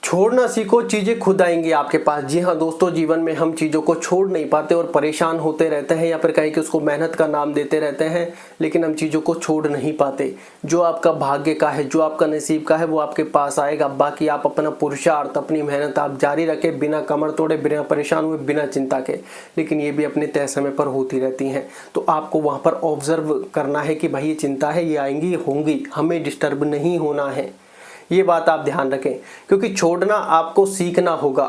छोड़ना सीखो, चीज़ें खुद आएंगी आपके पास। जी हाँ दोस्तों, जीवन में हम चीज़ों को छोड़ नहीं पाते और परेशान होते रहते हैं या फिर कहीं कि उसको मेहनत का नाम देते रहते हैं, लेकिन हम चीज़ों को छोड़ नहीं पाते। जो आपका भाग्य का है, जो आपका नसीब का है, वो आपके पास आएगा। बाकी आप अपना पुरुषार्थ, अपनी मेहनत आप जारी रखें, बिना कमर तोड़े, बिना परेशान हुए, बिना चिंता के। लेकिन ये भी अपने तय समय पर होती रहती हैं, तो आपको वहाँ पर ऑब्जर्व करना है कि भाई ये चिंता है, ये आएंगी, होंगी, हमें डिस्टर्ब नहीं होना है। ये बात आप ध्यान रखें, क्योंकि छोड़ना आपको सीखना होगा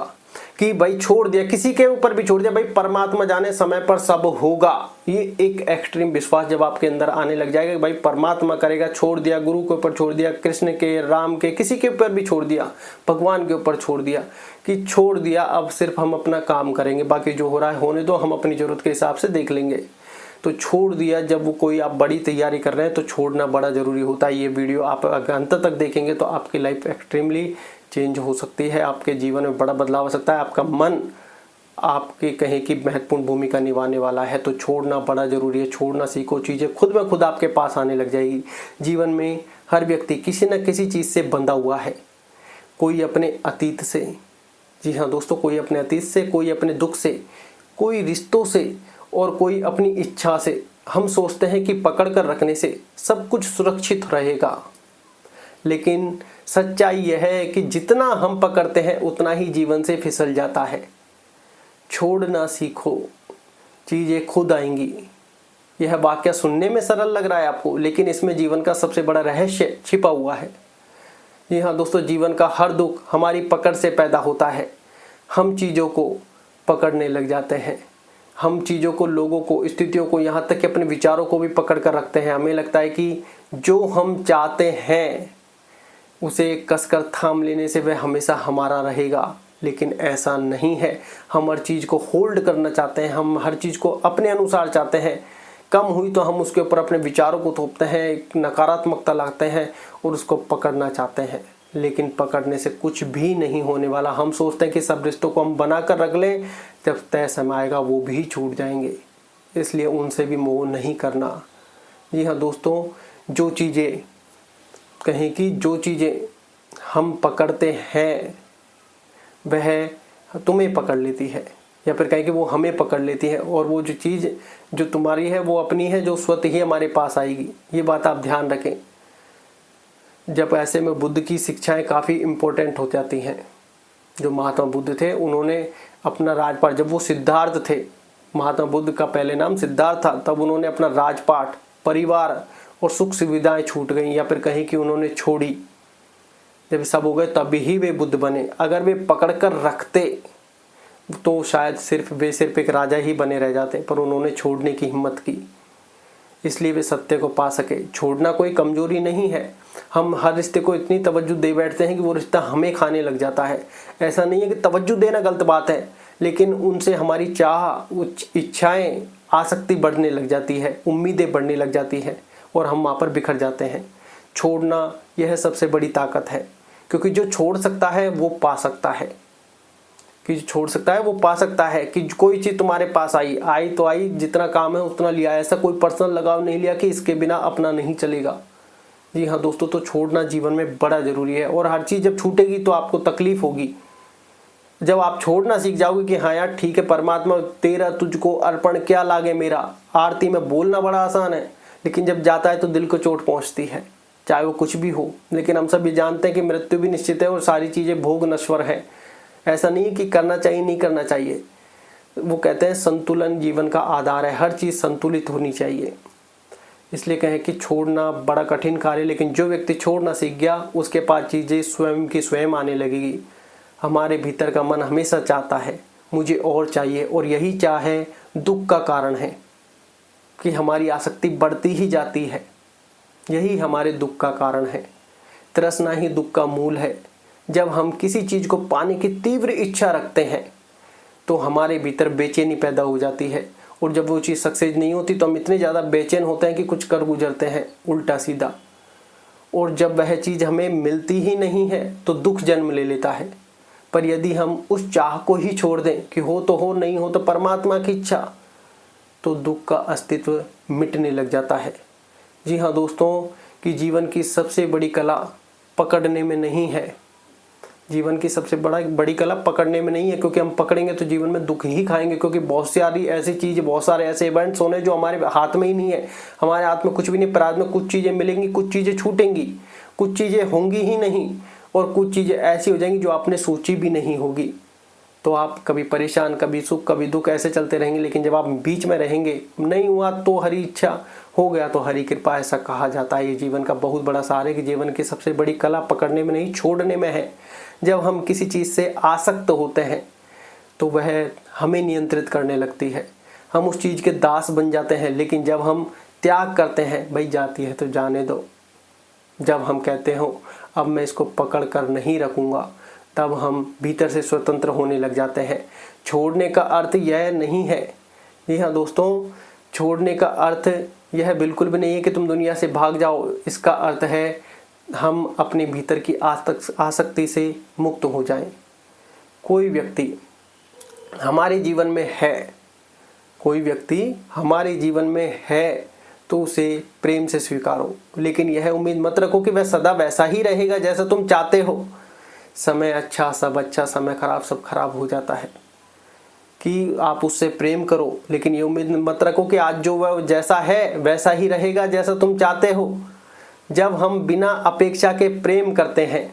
कि भाई छोड़ दिया, किसी के ऊपर भी छोड़ दिया, भाई परमात्मा जाने, समय पर सब होगा। ये एक एक्सट्रीम विश्वास जब आपके अंदर आने लग जाएगा कि भाई परमात्मा करेगा, छोड़ दिया, गुरु के ऊपर छोड़ दिया, कृष्ण के, राम के, किसी के ऊपर भी छोड़ दिया, भगवान के ऊपर छोड़ दिया कि छोड़ दिया, अब सिर्फ हम अपना काम करेंगे, बाकी जो हो रहा है होने दो, हम अपनी जरूरत के हिसाब से देख लेंगे। तो छोड़ दिया, जब वो कोई आप बड़ी तैयारी कर रहे हैं तो छोड़ना बड़ा ज़रूरी होता है। ये वीडियो आप अगर अंत तक देखेंगे तो आपकी लाइफ एक्सट्रीमली चेंज हो सकती है, आपके जीवन में बड़ा बदलाव आ सकता है, आपका मन आपके कहीं की महत्वपूर्ण भूमिका निभाने वाला है। तो छोड़ना बड़ा ज़रूरी है, छोड़ना सीखो, चीज़ें खुद ब खुद आपके पास आने लग जाएगी। जीवन में हर व्यक्ति किसी न किसी चीज़ से बंधा हुआ है, कोई अपने अतीत से, जी हाँ दोस्तों, कोई अपने अतीत से, कोई अपने दुख से, कोई रिश्तों से, और कोई अपनी इच्छा से। हम सोचते हैं कि पकड़ कर रखने से सब कुछ सुरक्षित रहेगा, लेकिन सच्चाई यह है कि जितना हम पकड़ते हैं उतना ही जीवन से फिसल जाता है। छोड़ना सीखो, चीज़ें खुद आएंगी। यह वाक्य सुनने में सरल लग रहा है आपको, लेकिन इसमें जीवन का सबसे बड़ा रहस्य छिपा हुआ है। जी हाँ दोस्तों, जीवन का हर दुख हमारी पकड़ से पैदा होता है। हम चीज़ों को पकड़ने लग जाते हैं, हम चीज़ों को, लोगों को, स्थितियों को, यहाँ तक कि अपने विचारों को भी पकड़ कर रखते हैं। हमें लगता है कि जो हम चाहते हैं उसे कसकर थाम लेने से वह हमेशा हमारा रहेगा, लेकिन ऐसा नहीं है। हम हर चीज़ को होल्ड करना चाहते हैं, हम हर चीज़ को अपने अनुसार चाहते हैं। कम हुई तो हम उसके ऊपर अपने विचारों को थोपते हैं, नकारात्मकता लाते हैं और उसको पकड़ना चाहते हैं, लेकिन पकड़ने से कुछ भी नहीं होने वाला। हम सोचते हैं कि सब रिश्तों को हम बना कर रख लें, जब तय समय आएगा वो भी छूट जाएंगे, इसलिए उनसे भी मोह नहीं करना। जी हाँ दोस्तों, जो चीज़ें कहें कि जो चीज़ें हम पकड़ते हैं वह तुम्हें पकड़ लेती है, या फिर कहें कि वो हमें पकड़ लेती है, और वो जो चीज़ जो तुम्हारी है वो अपनी है, जो स्वतः ही हमारे पास आएगी। ये बात आप ध्यान रखें। जब ऐसे में बुद्ध की शिक्षाएं काफ़ी इम्पोर्टेंट हो जाती हैं। जो महात्मा बुद्ध थे, उन्होंने अपना राजपाट, जब वो सिद्धार्थ थे, महात्मा बुद्ध का पहले नाम सिद्धार्थ था, तब उन्होंने अपना राजपाट, परिवार और सुख सुविधाएं छूट गई, या फिर कहीं कि उन्होंने छोड़ी। जब सब हो गए तभी ही वे बुद्ध बने। अगर वे पकड़ कर रखते तो शायद वे सिर्फ एक राजा ही बने रह जाते, पर उन्होंने छोड़ने की हिम्मत की, इसलिए वे सत्य को पा सके। छोड़ना कोई कमजोरी नहीं है। हम हर रिश्ते को इतनी तवज्जो दे बैठते हैं कि वो रिश्ता हमें खाने लग जाता है। ऐसा नहीं है कि तवज्जो देना गलत बात है, लेकिन उनसे हमारी चाह, इच्छाएं, आसक्ति बढ़ने लग जाती है, उम्मीदें बढ़ने लग जाती हैं और हम वहाँ पर बिखर जाते हैं। छोड़ना यह सबसे बड़ी ताकत है, क्योंकि जो छोड़ सकता है वो पा सकता है, कि जो छोड़ सकता है वो पा सकता है। कि कोई चीज़ तुम्हारे पास आई तो आई, जितना काम है उतना लिया। ऐसा कोई पर्सनल लगाव नहीं लिया कि इसके बिना अपना नहीं चलेगा। जी हाँ दोस्तों, तो छोड़ना जीवन में बड़ा ज़रूरी है, और हर चीज़ जब छूटेगी तो आपको तकलीफ होगी। जब आप छोड़ना सीख जाओगे कि हाँ यार ठीक है, परमात्मा तेरा तुझको अर्पण क्या लागे मेरा। आरती में बोलना बड़ा आसान है, लेकिन जब जाता है तो दिल को चोट पहुँचती है, चाहे वो कुछ भी हो। लेकिन हम सब ये जानते हैं कि मृत्यु भी निश्चित है और सारी चीज़ें भोग नश्वर है। ऐसा नहीं है कि करना चाहिए, नहीं करना चाहिए। वो कहते हैं संतुलन जीवन का आधार है, हर चीज़ संतुलित होनी चाहिए। इसलिए कहें कि छोड़ना बड़ा कठिन कार्य है, लेकिन जो व्यक्ति छोड़ना सीख गया उसके पास चीज़ें स्वयं की स्वयं आने लगेगी। हमारे भीतर का मन हमेशा चाहता है मुझे और चाहिए, और यही चाह दुख का कारण है कि हमारी आसक्ति बढ़ती ही जाती है। यही हमारे दुख का कारण है। तृष्णा ही दुख का मूल है। जब हम किसी चीज़ को पाने की तीव्र इच्छा रखते हैं तो हमारे भीतर बेचैनी पैदा हो जाती है, और जब वो चीज़ सक्सेस नहीं होती तो हम इतने ज़्यादा बेचैन होते हैं कि कुछ कर गुजरते हैं उल्टा सीधा। और जब वह चीज़ हमें मिलती ही नहीं है तो दुख जन्म ले लेता है। पर यदि हम उस चाह को ही छोड़ दें कि हो तो हो, नहीं हो तो परमात्मा की इच्छा, तो दुख का अस्तित्व मिटने लग जाता है। जी हाँ दोस्तों, कि जीवन की सबसे बड़ी कला पकड़ने में नहीं है, जीवन की सबसे बड़ी कला पकड़ने में नहीं है, क्योंकि हम पकड़ेंगे तो जीवन में दुख ही खाएंगे, क्योंकि बहुत सारी ऐसी चीज़, बहुत सारे ऐसे इवेंट्स होने जो हमारे हाथ में ही नहीं है। हमारे हाथ में कुछ भी नहीं, प्रारब्ध में कुछ चीज़ें मिलेंगी, कुछ चीज़ें छूटेंगी, कुछ चीज़ें होंगी ही नहीं, और कुछ चीज़ें ऐसी हो जाएंगी जो आपने सोची भी नहीं होगी। तो आप कभी परेशान, कभी सुख, कभी दुख, ऐसे चलते रहेंगे। लेकिन जब आप बीच में रहेंगे, नहीं हुआ तो हरी इच्छा, हो गया तो हरी कृपा, ऐसा कहा जाता है। ये जीवन का बहुत बड़ा सार है कि जीवन की सबसे बड़ी कला पकड़ने में नहीं, छोड़ने में है। जब हम किसी चीज़ से आसक्त होते हैं तो वह हमें नियंत्रित करने लगती है, हम उस चीज़ के दास बन जाते हैं। लेकिन जब हम त्याग करते हैं, भाई जाती है तो जाने दो, जब हम कहते हो अब मैं इसको पकड़ कर नहीं रखूँगा, तब हम भीतर से स्वतंत्र होने लग जाते हैं। छोड़ने का अर्थ यह नहीं है, जी हाँ दोस्तों, छोड़ने का अर्थ यह बिल्कुल भी नहीं है कि तुम दुनिया से भाग जाओ। इसका अर्थ है हम अपने भीतर की आसक्ति से मुक्त हो जाएं। कोई व्यक्ति हमारे जीवन में है, कोई व्यक्ति हमारे जीवन में है तो उसे प्रेम से स्वीकारो, लेकिन यह उम्मीद मत रखो कि वह सदा वैसा ही रहेगा जैसा तुम चाहते हो। समय अच्छा सब अच्छा, समय खराब सब खराब हो जाता है। कि आप उससे प्रेम करो, लेकिन ये उम्मीद मत रखो कि आज जो वह जैसा है वैसा ही रहेगा जैसा तुम चाहते हो। जब हम बिना अपेक्षा के प्रेम करते हैं,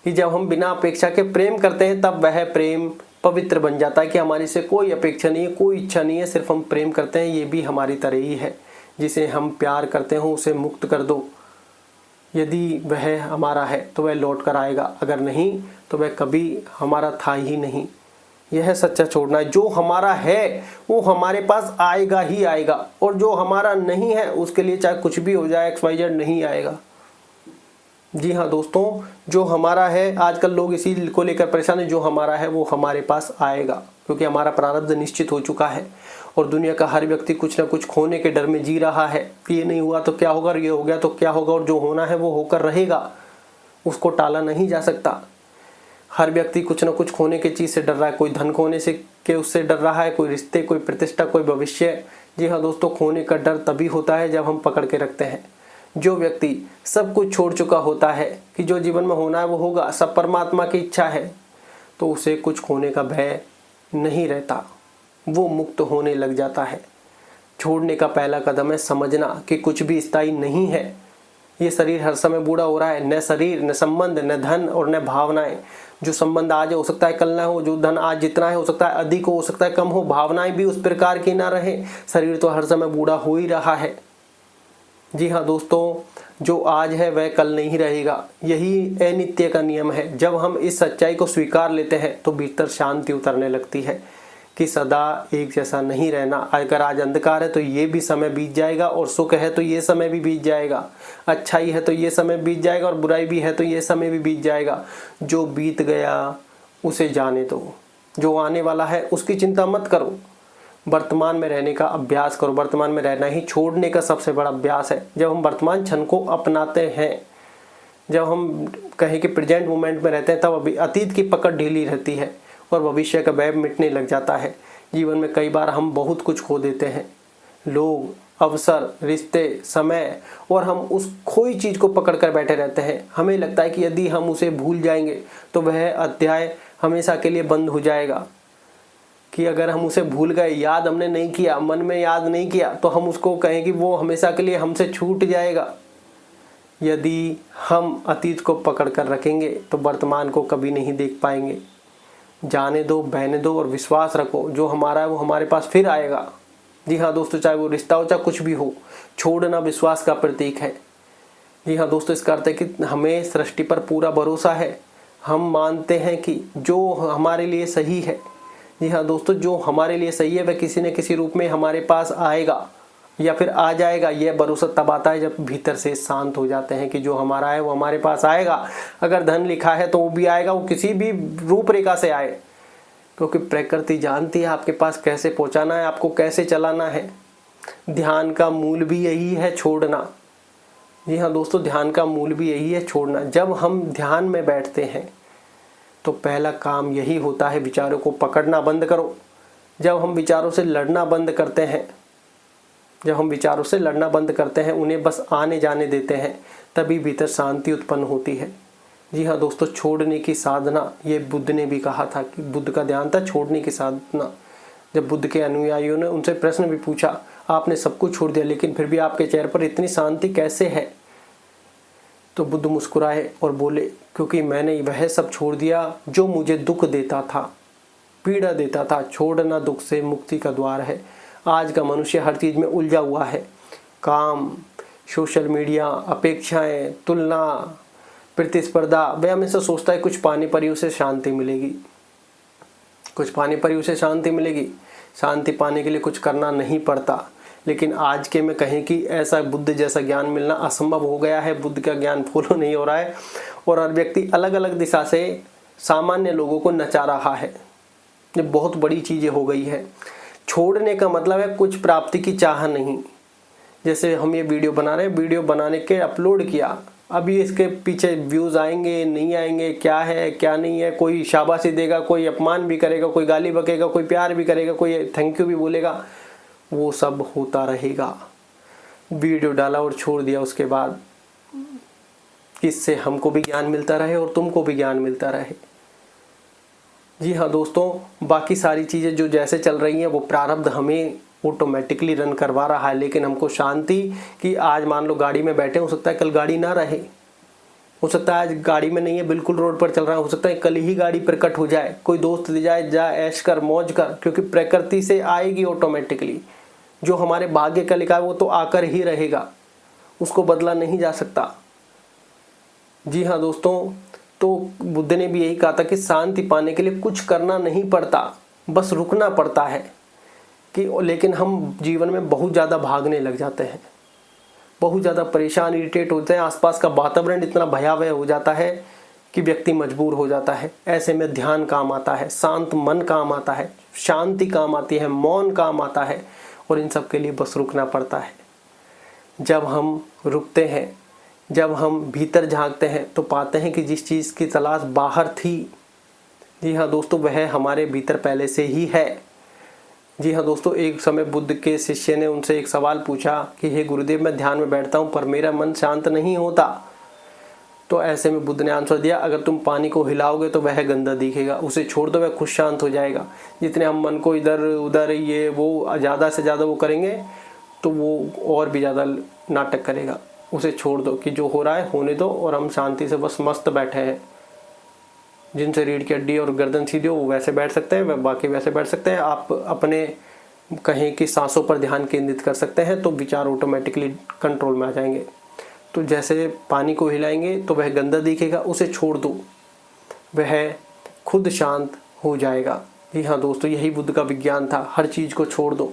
कि जब हम बिना अपेक्षा के प्रेम करते हैं, तब वह प्रेम पवित्र बन जाता है कि हमारी से कोई अपेक्षा नहीं है, कोई इच्छा नहीं है, सिर्फ हम प्रेम करते हैं। ये भी हमारी तरह ही है। जिसे हम प्यार करते हो उसे मुक्त कर दो। यदि वह हमारा है तो वह लौट कर आएगा, अगर नहीं तो वह कभी हमारा था ही नहीं। यह सच्चा छोड़ना है। जो हमारा है वो हमारे पास आएगा ही आएगा, और जो हमारा नहीं है उसके लिए चाहे कुछ भी हो जाए, XYZ नहीं आएगा। जी हाँ दोस्तों, जो हमारा है, आजकल लोग इसी को लेकर परेशान है, जो हमारा है वो हमारे पास आएगा, क्योंकि हमारा प्रारब्ध निश्चित हो चुका है। और दुनिया का हर व्यक्ति कुछ ना कुछ खोने के डर में जी रहा है कि ये नहीं हुआ तो क्या होगा, ये हो गया तो क्या होगा, और जो होना है वो होकर रहेगा, उसको टाला नहीं जा सकता। हर व्यक्ति कुछ ना कुछ खोने की चीज़ से डर रहा है। कोई धन खोने से के उससे डर रहा है, कोई रिश्ते, कोई प्रतिष्ठा, कोई भविष्य। जी हाँ दोस्तों, खोने का डर तभी होता है जब हम पकड़ के रखते हैं। जो व्यक्ति सब कुछ छोड़ चुका होता है कि जो जीवन में होना है वो होगा, सब परमात्मा की इच्छा है, तो उसे कुछ खोने का भय नहीं रहता, वो मुक्त होने लग जाता है। छोड़ने का पहला कदम है समझना कि कुछ भी स्थायी नहीं है। ये शरीर हर समय बूढ़ा हो रहा है। न शरीर, न संबंध, न धन और न भावनाएं। जो संबंध आज हो सकता है कल ना हो, जो धन आज जितना है हो सकता है अधिक हो सकता है कम हो, भावनाएं भी उस प्रकार की ना रहे। शरीर तो हर समय बूढ़ा हो ही रहा है। जी हाँ दोस्तों, जो आज है वह कल नहीं रहेगा। यही अनित्य का नियम है। जब हम इस सच्चाई को स्वीकार लेते हैं तो भीतर शांति उतरने लगती है कि सदा एक जैसा नहीं रहना। अगर आज अंधकार है तो ये भी समय बीत जाएगा, और सुख है तो ये समय भी बीत जाएगा, अच्छाई है तो ये समय बीत जाएगा, और बुराई भी है तो ये समय भी बीत जाएगा। जो बीत गया उसे जाने दो, जो आने वाला है उसकी चिंता मत करो। वर्तमान में रहने का अभ्यास करो। वर्तमान में रहना ही छोड़ने का सबसे बड़ा अभ्यास है। जब हम वर्तमान क्षण को अपनाते हैं, जब हम कहें कि प्रेजेंट मोमेंट में रहते हैं, तब अभी अतीत की पकड़ ढीली रहती है और भविष्य का भय मिटने लग जाता है। जीवन में कई बार हम बहुत कुछ खो देते हैं, लोग, अवसर, रिश्ते, समय, और हम उस खोई चीज़ को पकड़ कर बैठे रहते हैं। हमें लगता है कि यदि हम उसे भूल जाएंगे तो वह अध्याय हमेशा के लिए बंद हो जाएगा, कि अगर हम उसे भूल गए, याद हमने नहीं किया, मन में याद नहीं किया, तो हम उसको कहें कि वो हमेशा के लिए हमसे छूट जाएगा। यदि हम अतीत को पकड़ कर रखेंगे तो वर्तमान को कभी नहीं देख पाएंगे। जाने दो, बहने दो और विश्वास रखो, जो हमारा है वो हमारे पास फिर आएगा। जी हाँ दोस्तों, चाहे वो रिश्ता हो चाहे कुछ भी हो, छोड़ना विश्वास का प्रतीक है। जी हाँ दोस्तों, इसका अर्थ है कि हमें सृष्टि पर पूरा भरोसा है। हम मानते हैं कि जो हमारे लिए सही है, जी हाँ दोस्तों, जो हमारे लिए सही है वह किसी न किसी रूप में हमारे पास आएगा या फिर आ जाएगा। यह भरोसा तब आता है जब भीतर से शांत हो जाते हैं कि जो हमारा है वो हमारे पास आएगा। अगर धन लिखा है तो वो भी आएगा, वो किसी भी रूपरेखा से आए, क्योंकि प्रकृति जानती है आपके पास कैसे पहुंचाना है, आपको कैसे चलाना है। ध्यान का मूल भी यही है, छोड़ना। जी हाँ दोस्तों, ध्यान का मूल भी यही है, छोड़ना। जब हम ध्यान में बैठते हैं तो पहला काम यही होता है, विचारों को पकड़ना बंद करो। जब हम विचारों से लड़ना बंद करते हैं, जब हम विचारों से लड़ना बंद करते हैं, उन्हें बस आने जाने देते हैं, तभी भीतर शांति उत्पन्न होती है। जी हाँ दोस्तों, छोड़ने की साधना, ये बुद्ध ने भी कहा था कि बुद्ध का ध्यान था छोड़ने की साधना। जब बुद्ध के अनुयायियों ने उनसे प्रश्न भी पूछा, आपने सब कुछ छोड़ दिया लेकिन फिर भी आपके चेहरे पर इतनी शांति कैसे है? तो बुद्ध मुस्कुराए और बोले, क्योंकि मैंने वह सब छोड़ दिया जो मुझे दुख देता था, पीड़ा देता था। छोड़ना दुख से मुक्ति का द्वार है। आज का मनुष्य हर चीज़ में उलझा हुआ है। काम, सोशल मीडिया, अपेक्षाएं, तुलना, प्रतिस्पर्धा। वह हमेशा सोचता है कुछ पाने पर ही उसे शांति मिलेगी, कुछ पाने पर ही उसे शांति मिलेगी। शांति पाने के लिए कुछ करना नहीं पड़ता। लेकिन आज के में कहें कि ऐसा बुद्ध जैसा ज्ञान मिलना असंभव हो गया है। बुद्ध का ज्ञान फॉलो नहीं हो रहा है और हर व्यक्ति अलग अलग दिशा से सामान्य लोगों को नचा रहा है। ये बहुत बड़ी चीज़ें हो गई है। छोड़ने का मतलब है कुछ प्राप्ति की चाह नहीं। जैसे हम ये वीडियो बना रहे हैं, वीडियो बनाने के अपलोड किया, अभी इसके पीछे व्यूज़ आएंगे नहीं आएंगे, क्या है क्या नहीं है, कोई शाबाशी देगा, कोई अपमान भी करेगा, कोई गाली बकेगा, कोई प्यार भी करेगा, कोई थैंक यू भी बोलेगा, वो सब होता रहेगा। वीडियो डाला और छोड़ दिया उसके बाद, इससे हमको भी ज्ञान मिलता रहे और तुमको भी ज्ञान मिलता रहे। जी हाँ दोस्तों, बाकी सारी चीज़ें जो जैसे चल रही हैं वो प्रारब्ध हमें ऑटोमेटिकली रन करवा रहा है। लेकिन हमको शांति कि आज मान लो गाड़ी में बैठे, हो सकता है कल गाड़ी ना रहे, हो सकता है आज गाड़ी में नहीं है, बिल्कुल रोड पर चल रहा है, हो सकता है कल ही गाड़ी प्रकट हो जाए, कोई दोस्त दे जाए, जा ऐश कर मौज कर, क्योंकि प्रकृति से आएगी ऑटोमेटिकली। जो हमारे भाग्य का लिखा है वो तो आकर ही रहेगा, उसको बदला नहीं जा सकता। जी हाँ दोस्तों, तो बुद्ध ने भी यही कहा था कि शांति पाने के लिए कुछ करना नहीं पड़ता, बस रुकना पड़ता है कि। लेकिन हम जीवन में बहुत ज़्यादा भागने लग जाते हैं, बहुत ज़्यादा परेशान, इरिटेट होते हैं। आसपास का वातावरण इतना भयावह हो जाता है कि व्यक्ति मजबूर हो जाता है। ऐसे में ध्यान काम आता है, शांत मन काम आता है, शांति काम आती है, मौन काम आता है, और इन सब के लिए बस रुकना पड़ता है। जब हम रुकते हैं, जब हम भीतर झांकते हैं तो पाते हैं कि जिस चीज़ की तलाश बाहर थी, जी हाँ दोस्तों, वह हमारे भीतर पहले से ही है। जी हाँ दोस्तों, एक समय बुद्ध के शिष्य ने उनसे एक सवाल पूछा कि हे गुरुदेव, मैं ध्यान में बैठता हूँ पर मेरा मन शांत नहीं होता। तो ऐसे में बुद्ध ने आंसर दिया, अगर तुम पानी को हिलाओगे तो वह गंदा दिखेगा, उसे छोड़ दो, वह खुद शांत हो जाएगा। जितने हम मन को इधर उधर ये वो ज़्यादा से ज़्यादा वो करेंगे तो वो और भी ज़्यादा नाटक करेगा। उसे छोड़ दो कि जो हो रहा है होने दो, और हम शांति से बस मस्त बैठे हैं। जिनसे रीढ़ की हड्डी और गर्दन सीधी हो वो वैसे बैठ सकते हैं, वह बाकी वैसे बैठ सकते हैं। आप अपने कहें कि सांसों पर ध्यान केंद्रित कर सकते हैं तो विचार ऑटोमेटिकली कंट्रोल में आ जाएंगे। तो जैसे पानी को हिलाएंगे तो वह गंदा दिखेगा, उसे छोड़ दो, वह खुद शांत हो जाएगा। जी हाँ दोस्तों, यही बुद्ध का विज्ञान था। हर चीज़ को छोड़ दो,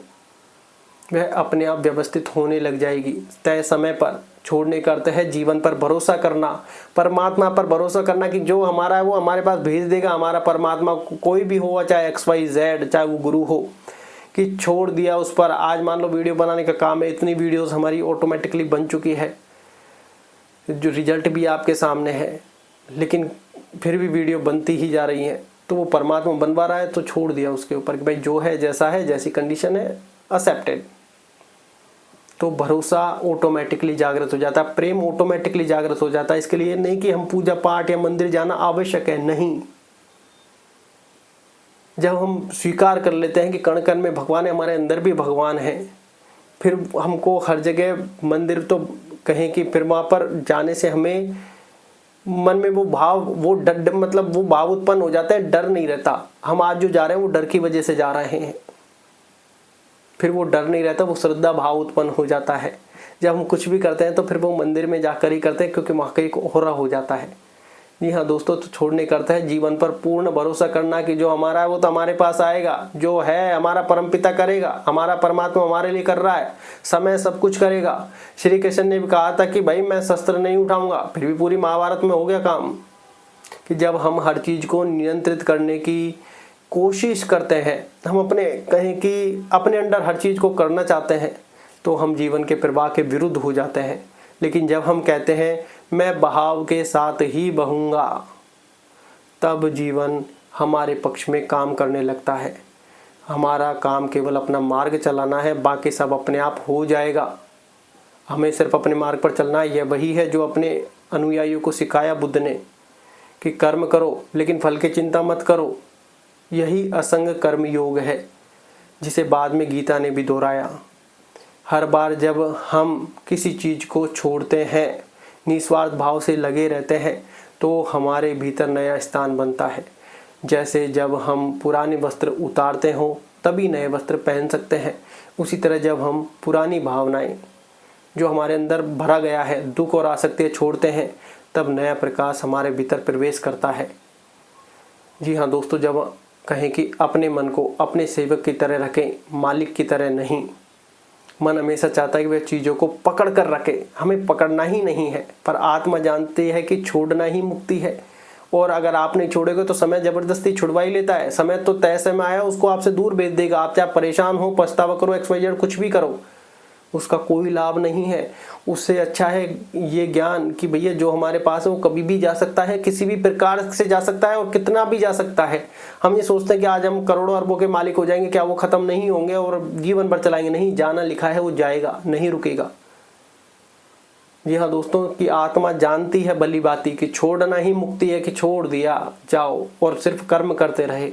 वह अपने आप व्यवस्थित होने लग जाएगी तय समय पर। छोड़ने का अर्थ है जीवन पर भरोसा करना, परमात्मा पर भरोसा करना कि जो हमारा है वो हमारे पास भेज देगा। हमारा परमात्मा कोई भी हो, चाहे XYZ, चाहे वो गुरु हो, कि छोड़ दिया उस पर। आज मान लो वीडियो बनाने का काम है, इतनी वीडियोस हमारी ऑटोमेटिकली बन चुकी है, जो रिजल्ट भी आपके सामने है, लेकिन फिर भी वीडियो बनती ही जा रही है। तो वो परमात्मा बनवा रहा है, तो छोड़ दिया उसके ऊपर कि भाई जो है जैसा है, जैसी कंडीशन है, एक्सेप्टेड। तो भरोसा ऑटोमेटिकली जागृत हो जाता है, प्रेम ऑटोमेटिकली जागृत हो जाता है। इसके लिए नहीं कि हम पूजा पाठ या मंदिर जाना आवश्यक है, नहीं। जब हम स्वीकार कर लेते हैं कि कण कण में भगवान है, हमारे अंदर भी भगवान है, फिर हमको हर जगह मंदिर तो कहें कि फिर वहाँ पर जाने से हमें मन में वो भाव, वो डर, मतलब वो भाव उत्पन्न हो जाता है, डर नहीं रहता। हम आज जो जा रहे हैं वो डर की वजह से जा रहे हैं, फिर वो डर नहीं रहता, वो श्रद्धा भाव उत्पन्न हो जाता है। जब हम कुछ भी करते हैं तो फिर वो मंदिर में जाकर ही करते हैं, क्योंकि वहाँ का एक ओहरा हो जाता है। जी हाँ दोस्तों, तो छोड़ने का अर्थ है जीवन पर पूर्ण भरोसा करना कि जो हमारा है वो तो हमारे पास आएगा, जो है हमारा परमपिता करेगा, हमारा परमात्मा हमारे लिए कर रहा है, समय सब कुछ करेगा। श्री कृष्ण ने भी कहा था कि भाई मैं शस्त्र नहीं उठाऊंगा, फिर भी पूरी महाभारत में हो गया काम। कि जब हम हर चीज़ को नियंत्रित करने की कोशिश करते हैं, हम अपने कहें कि अपने अंडर हर चीज़ को करना चाहते हैं, तो हम जीवन के प्रवाह के विरुद्ध हो जाते हैं। लेकिन जब हम कहते हैं मैं बहाव के साथ ही बहूँगा, तब जीवन हमारे पक्ष में काम करने लगता है। हमारा काम केवल अपना मार्ग चलाना है, बाकी सब अपने आप हो जाएगा। हमें सिर्फ अपने मार्ग पर चलना है। यह वही है जो अपने अनुयायियों को सिखाया बुद्ध ने कि कर्म करो लेकिन फल की चिंता मत करो। यही असंग कर्म योग है, जिसे बाद में गीता ने भी दोहराया। हर बार जब हम किसी चीज़ को छोड़ते हैं, निस्वार्थ भाव से लगे रहते हैं, तो हमारे भीतर नया स्थान बनता है। जैसे जब हम पुराने वस्त्र उतारते हों तभी नए वस्त्र पहन सकते हैं, उसी तरह जब हम पुरानी भावनाएं जो हमारे अंदर भरा गया है, दुख और आसक्तियाँ छोड़ते हैं, तब नया प्रकाश हमारे भीतर प्रवेश करता है। जी हाँ दोस्तों, जब कहें कि अपने मन को अपने सेवक की तरह रखें, मालिक की तरह नहीं। मन हमेशा चाहता है कि वह चीज़ों को पकड़ कर रखे, हमें पकड़ना ही नहीं है, पर आत्मा जानती है कि छोड़ना ही मुक्ति है। और अगर आप नहीं छोड़ोगे तो समय ज़बरदस्ती छुड़वा ही लेता है। समय तो तय समय आया, उसको आपसे दूर भेज देगा। आप चाहे परेशान हो, पछतावा करो, XYZ कुछ भी करो, उसका कोई लाभ नहीं है। उससे अच्छा है ये ज्ञान कि भैया जो हमारे पास है वो कभी भी जा सकता है, किसी भी प्रकार से जा सकता है और कितना भी जा सकता है। हम ये सोचते हैं कि आज हम करोड़ों अरबों के मालिक हो जाएंगे, क्या वो ख़त्म नहीं होंगे और जीवन भर चलाएंगे? नहीं, जाना लिखा है, वो जाएगा, नहीं रुकेगा। जी हाँ दोस्तों, कि आत्मा जानती है भली भांति कि छोड़ना ही मुक्ति है, कि छोड़ दिया जाओ और सिर्फ कर्म करते रहे।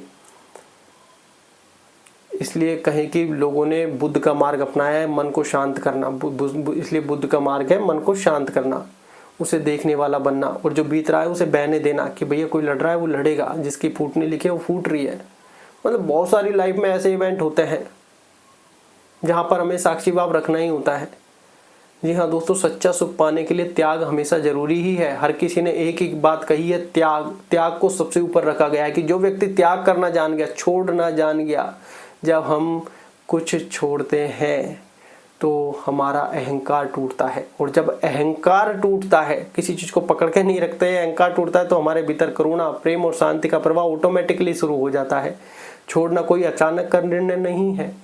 इसलिए कहें कि लोगों ने बुद्ध का मार्ग अपनाया है, मन को शांत करना। इसलिए बुद्ध का मार्ग है मन को शांत करना, उसे देखने वाला बनना, और जो बीत रहा है उसे बहने देना कि भैया कोई लड़ रहा है वो लड़ेगा, जिसकी फूटने लिखी है वो फूट रही है। मतलब बहुत सारी लाइफ में ऐसे इवेंट होते हैं जहाँ पर हमें साक्षी भाव रखना ही होता है। जी हाँ दोस्तों, सच्चा सुख पाने के लिए त्याग हमेशा जरूरी ही है। हर किसी ने एक ही बात कही है, त्याग। त्याग को सबसे ऊपर रखा गया है कि जो व्यक्ति त्याग करना जान गया, छोड़ना जान गया। जब हम कुछ छोड़ते हैं तो हमारा अहंकार टूटता है, और जब अहंकार टूटता है, किसी चीज़ को पकड़ के नहीं रखते हैं, अहंकार टूटता है, तो हमारे भीतर करुणा, प्रेम और शांति का प्रवाह ऑटोमेटिकली शुरू हो जाता है। छोड़ना कोई अचानक का निर्णय नहीं है,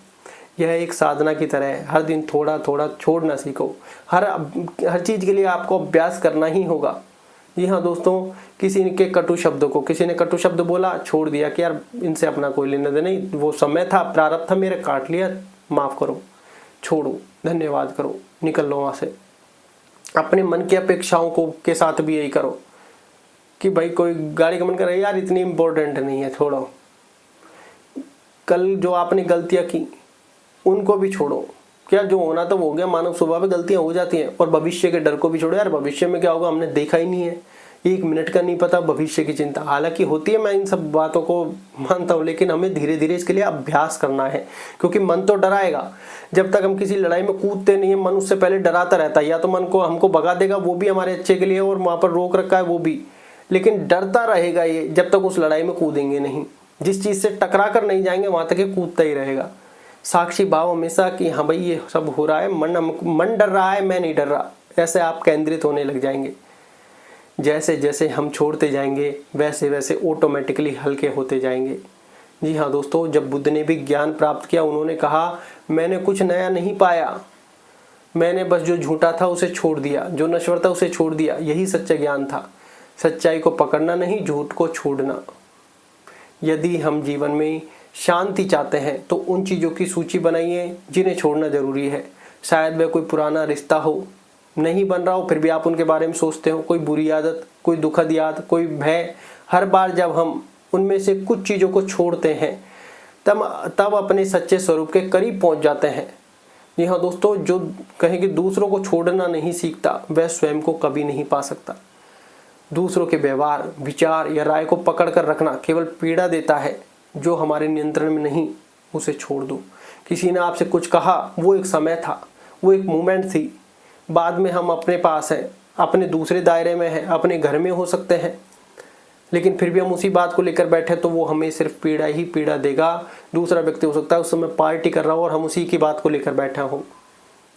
यह एक साधना की तरह है। हर दिन थोड़ा थोड़ा छोड़ना सीखो। हर चीज़ के लिए आपको अभ्यास करना ही होगा। जी हाँ दोस्तों, किसी के कटु शब्दों को, किसी ने कटु शब्द बोला, छोड़ दिया कि यार इनसे अपना कोई लेना देना नहीं, वो समय था, प्रारब्ध था, मेरे काट लिया, माफ़ करो, छोड़ो, धन्यवाद करो, निकल लो वहाँ से। अपने मन की अपेक्षाओं को के साथ भी यही करो कि भाई कोई गाड़ी का मन कर रहा है, यार इतनी इम्पोर्टेंट नहीं है, छोड़ो। कल जो आपने गलतियाँ की उनको भी छोड़ो। क्या जो होना था वो हो गया, मानव स्वभाव में गलतियां हो जाती हैं। और भविष्य के डर को भी छोड़ो। यार भविष्य में क्या होगा हमने देखा ही नहीं है, एक मिनट का नहीं पता, भविष्य की चिंता हालांकि होती है, मैं इन सब बातों को मानता हूँ, लेकिन हमें धीरे धीरे इसके लिए अभ्यास करना है। क्योंकि मन तो डराएगा, जब तक हम किसी लड़ाई में कूदते नहीं है, मन उससे पहले डराता रहता है। या तो मन को हमको भगा देगा, वो भी हमारे अच्छे के लिए, और वहाँ पर रोक रखा है वो भी, लेकिन डरता रहेगा ये जब तक उस लड़ाई में कूदेंगे नहीं। जिस चीज़ से टकरा कर नहीं जाएंगे वहाँ तक ये कूदता ही रहेगा। साक्षी भाव हमेशा कि हाँ भाई ये सब हो रहा है, मन डर रहा है, मैं नहीं डर रहा, ऐसे आप केंद्रित होने लग जाएंगे। जैसे जैसे हम छोड़ते जाएंगे वैसे वैसे ऑटोमेटिकली हल्के होते जाएंगे। जी हाँ दोस्तों, जब बुद्ध ने भी ज्ञान प्राप्त किया, उन्होंने कहा मैंने कुछ नया नहीं पाया, मैंने बस जो झूठा था उसे छोड़ दिया, जो नश्वर था उसे छोड़ दिया। यही सच्चा ज्ञान था। सच्चाई को पकड़ना नहीं, झूठ को छोड़ना। यदि हम जीवन में शांति चाहते हैं तो उन चीज़ों की सूची बनाइए जिन्हें छोड़ना जरूरी है। शायद वह कोई पुराना रिश्ता हो, नहीं बन रहा हो, फिर भी आप उनके बारे में सोचते हो, कोई बुरी आदत, कोई दुखद याद, कोई भय। हर बार जब हम उनमें से कुछ चीज़ों को छोड़ते हैं तब अपने सच्चे स्वरूप के करीब पहुंच जाते हैं। जी हाँ दोस्तों, जो कहें कि दूसरों को छोड़ना नहीं सीखता वह स्वयं को कभी नहीं पा सकता। दूसरों के व्यवहार, विचार या राय को पकड़ कर रखना केवल पीड़ा देता है। जो हमारे नियंत्रण में नहीं उसे छोड़ दो। किसी ने आपसे कुछ कहा, वो एक समय था, वो एक मोमेंट थी, बाद में हम अपने पास हैं, अपने दूसरे दायरे में हैं, अपने घर में हो सकते हैं, लेकिन फिर भी हम उसी बात को लेकर बैठे तो वो हमें सिर्फ पीड़ा ही पीड़ा देगा। दूसरा व्यक्ति हो सकता है उस समय पार्टी कर रहा हो और हम उसी की बात को लेकर बैठा हो,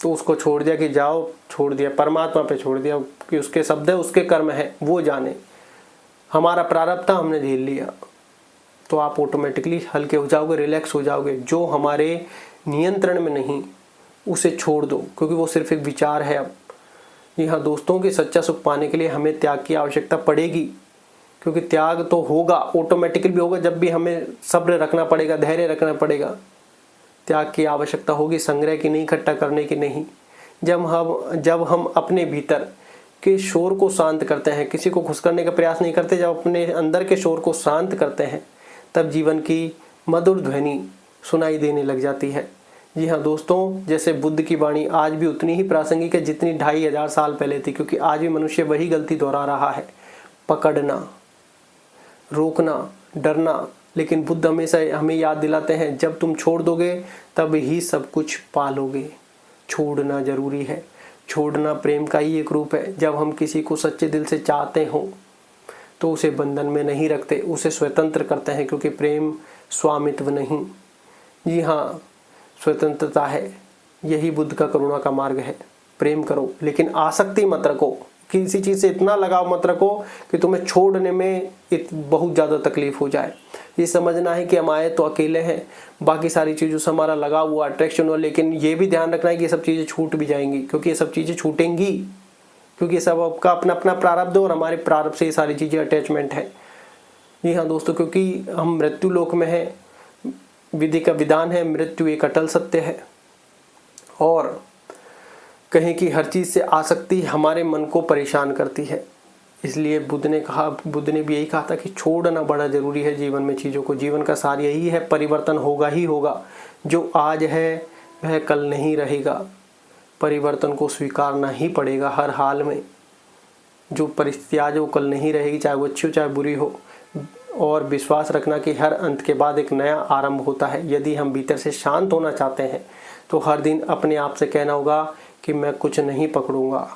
तो उसको छोड़ दिया कि जाओ, छोड़ दिया, परमात्मा पे छोड़ दिया कि उसके शब्द है, उसके कर्म है, वो जाने। हमारा प्रारब्ध था, हमने झेल लिया, तो आप ऑटोमेटिकली हल्के हो जाओगे, रिलैक्स हो जाओगे। जो हमारे नियंत्रण में नहीं उसे छोड़ दो, क्योंकि वो सिर्फ एक विचार है। अब जी हाँ दोस्तों, कि सच्चा सुख पाने के लिए हमें त्याग की आवश्यकता पड़ेगी, क्योंकि त्याग तो होगा, ऑटोमेटिकली भी होगा, जब भी हमें सब्र रखना पड़ेगा, धैर्य रखना पड़ेगा। त्याग की आवश्यकता होगी, संग्रह की नहीं, इकट्ठा करने की नहीं। जब हम अपने भीतर के शोर को शांत करते हैं, किसी को खुश करने का प्रयास नहीं करते, जब अपने अंदर के शोर को शांत करते हैं तब जीवन की मधुर ध्वनि सुनाई देने लग जाती है। जी हाँ दोस्तों, जैसे बुद्ध की वाणी आज भी उतनी ही प्रासंगिक है जितनी 2500 साल पहले थी, क्योंकि आज भी मनुष्य वही गलती दोहरा रहा है, पकड़ना, रोकना, डरना। लेकिन बुद्ध हमेशा हमें याद दिलाते हैं, जब तुम छोड़ दोगे तब ही सब कुछ पालोगे। छोड़ना जरूरी है। छोड़ना प्रेम का ही एक रूप है। जब हम किसी को सच्चे दिल से चाहते हों तो उसे बंधन में नहीं रखते, उसे स्वतंत्र करते हैं, क्योंकि प्रेम स्वामित्व नहीं, जी हाँ स्वतंत्रता है। यही बुद्ध का करुणा का मार्ग है। प्रेम करो लेकिन आसक्ति मत रखो, किसी चीज़ से इतना लगाव मत रखो कि तुम्हें छोड़ने में बहुत ज़्यादा तकलीफ हो जाए। ये समझना है कि हम आए तो अकेले हैं, बाकी सारी चीज़ों से हमारा लगाव हुआ, अट्रैक्शन हुआ, लेकिन ये भी ध्यान रखना है कि ये सब चीज़ें छूट भी जाएंगी, क्योंकि ये सब चीज़ें छूटेंगी, क्योंकि ये सब आपका अपना अपना प्रारब्ध और हमारे प्रारब्ध से ये सारी चीज़ें अटैचमेंट है। जी हाँ दोस्तों, क्योंकि हम मृत्यु लोक में हैं, विधि का विधान है, मृत्यु एक अटल सत्य है। और कहें कि हर चीज़ से आसक्ति हमारे मन को परेशान करती है। इसलिए बुद्ध ने भी यही कहा था कि छोड़ना बड़ा ज़रूरी है जीवन में चीज़ों को। जीवन का सार यही है, परिवर्तन होगा ही होगा। जो आज है वह कल नहीं रहेगा। परिवर्तन को स्वीकारना ही पड़ेगा हर हाल में। जो परिस्थिति आज वो कल नहीं रहेगी, चाहे वो अच्छी हो चाहे बुरी हो। और विश्वास रखना कि हर अंत के बाद एक नया आरंभ होता है। यदि हम भीतर से शांत होना चाहते हैं तो हर दिन अपने आप से कहना होगा कि मैं कुछ नहीं पकड़ूंगा,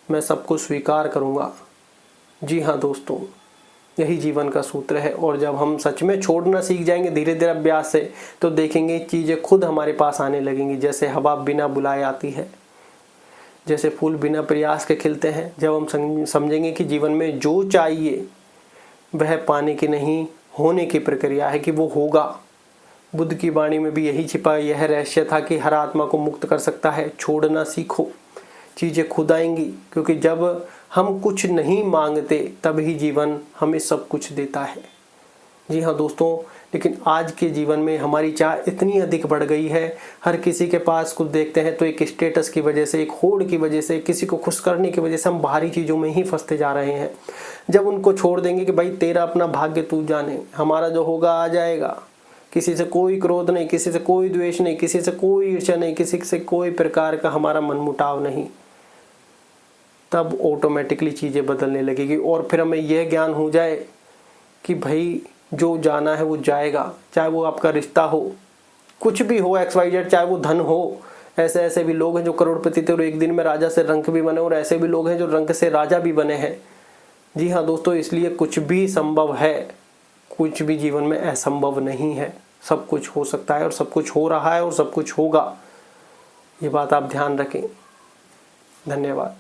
मैं सब कुछ स्वीकार करूंगा। जी हाँ दोस्तों, यही जीवन का सूत्र है। और जब हम सच में छोड़ना सीख जाएंगे धीरे धीरे अभ्यास से, तो देखेंगे चीज़ें खुद हमारे पास आने लगेंगी। जैसे हवा बिना बुलाए आती है, जैसे फूल बिना प्रयास के खिलते हैं। जब हम समझेंगे कि जीवन में जो चाहिए वह पाने की नहीं, होने की प्रक्रिया है कि वो होगा। बुद्ध की वाणी में भी यही छिपा यह रहस्य था कि हर आत्मा को मुक्त कर सकता है। छोड़ना सीखो, चीज़ें खुद आएंगी, क्योंकि जब हम कुछ नहीं मांगते तभी जीवन हमें सब कुछ देता है। जी हाँ दोस्तों, लेकिन आज के जीवन में हमारी चाह इतनी अधिक बढ़ गई है, हर किसी के पास कुछ देखते हैं तो एक स्टेटस की वजह से, एक होड़ की वजह से, किसी को खुश करने की वजह से हम बाहरी चीज़ों में ही फंसते जा रहे हैं। जब उनको छोड़ देंगे कि भाई तेरा अपना भाग्य तू जाने, हमारा जो होगा आ जाएगा, किसी से कोई क्रोध नहीं, किसी से कोई द्वेष नहीं, किसी से कोई ईर्ष्या नहीं, किसी से कोई प्रकार का हमारा मनमुटाव नहीं, तब ऑटोमेटिकली चीज़ें बदलने लगेगी। और फिर हमें यह ज्ञान हो जाए कि भाई जो जाना है वो जाएगा, चाहे वो आपका रिश्ता हो, कुछ भी हो, XYZ, चाहे वो धन हो। ऐसे भी लोग हैं जो करोड़पति थे और एक दिन में राजा से रंक भी बने, और ऐसे भी लोग हैं जो रंक से राजा भी बने हैं। जी हाँ दोस्तों, इसलिए कुछ भी संभव है, कुछ भी जीवन में असंभव नहीं है। सब कुछ हो सकता है और सब कुछ हो रहा है और सब कुछ होगा। ये बात आप ध्यान रखें। धन्यवाद।